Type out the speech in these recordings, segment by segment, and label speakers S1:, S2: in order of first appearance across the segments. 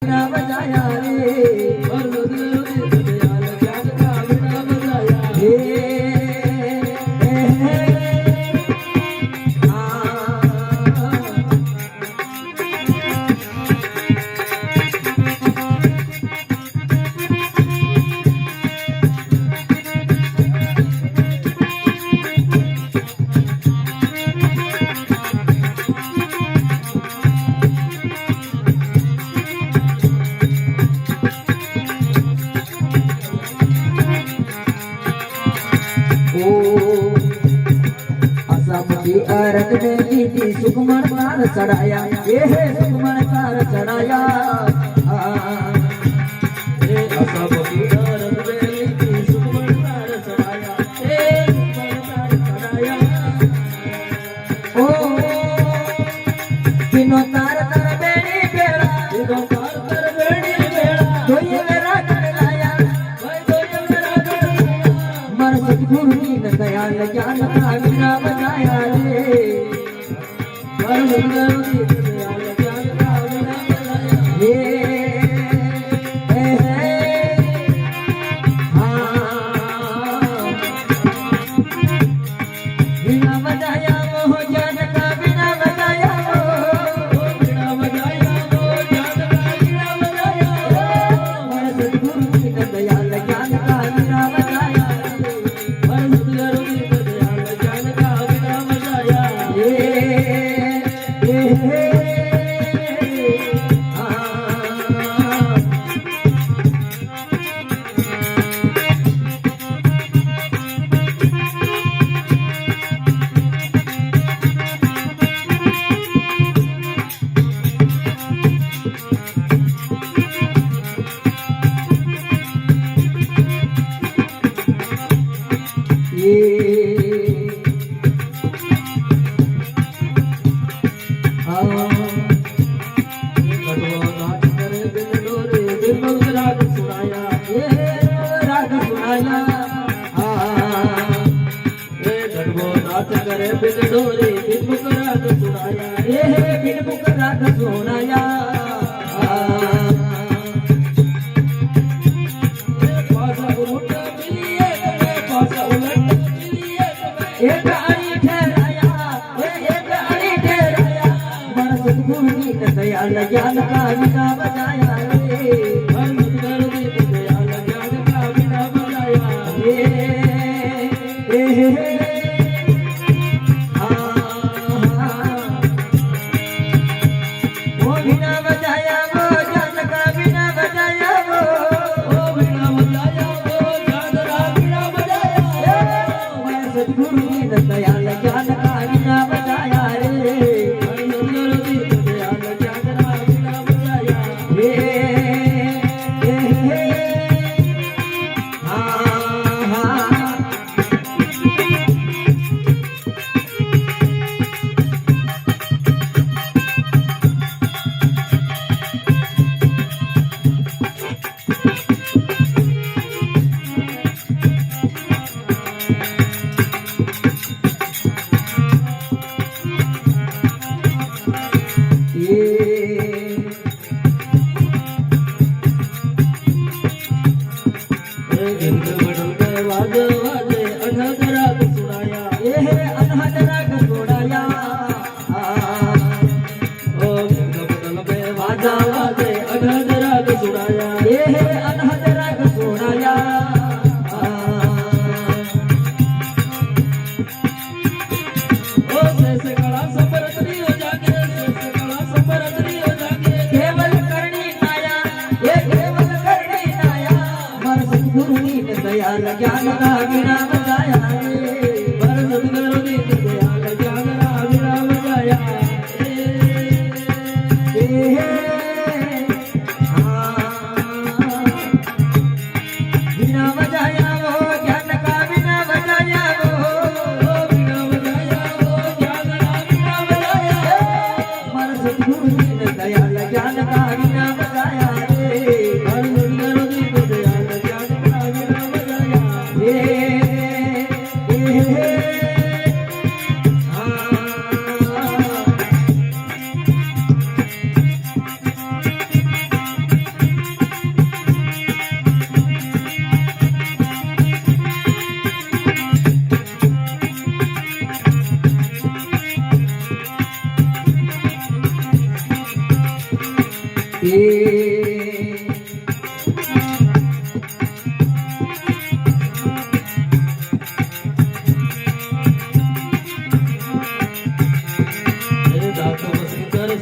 S1: बजाया रे दयाल ज्ञान का बिना बजाया अरग में लीधी सुखमण कार चढ़ाया ये है सुखमण कार चढ़ाया सब की अरग में लीधी सुखमण कार चढ़ाया ये सुखमण कार चढ़ाया ओ तीनों तार तर बेड़ी बेड़ा तीनों तार तर बेड़ी बेड़ा दोये मेरा कर लाया भाई दोये मेरा कर लाया मर सतगुरु की दयाल ज्ञान का बिना बजाया करे बिन डोरे बिन मुकराग सुनाया ये बिन मुकराग सुनाया पासा उलट मिलिए पासा उलट मिलिए एक अड़ी ठहराया एक अड़ी ठहराया मन सतगुरु की दयाल ज्ञान का बिना बजाया रे मन सतगुरु की दयाल ज्ञान का बिना बजाया दयाल ज्ञान का बिना बजाया रे दयाल ज्ञान का बिना बजाया दयाल ज्ञान का बिना बजाया पर सतगुरु की दयाल ज्ञान का बिना बजाया बिना बजाया वो ज्ञान का बिना बजाया वो बिना बजाया वो ज्ञान का बिना बजाया पर सतगुरु की दयाल ज्ञान का बिना बजाया पर सतगुरु की दयाल ज्ञान का बिना बजाया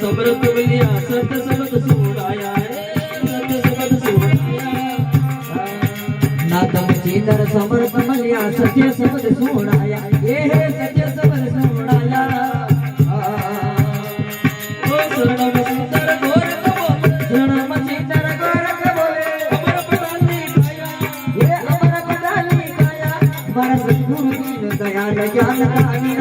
S1: सब्र तुलिया सत्य शब्द सोडाया सत्य शब्द सोडाया नादम चीतर समर्थ मलिया सत्य शब्द सोडाया ये सत्य शब्द सोडाया ओ शरणम चीतर गोरख बोले शरणम चीतर गोरख बोले अमर पदाली काया ये अमर पदाली काया बरस गुरु दीन दयाल ज्ञान दानी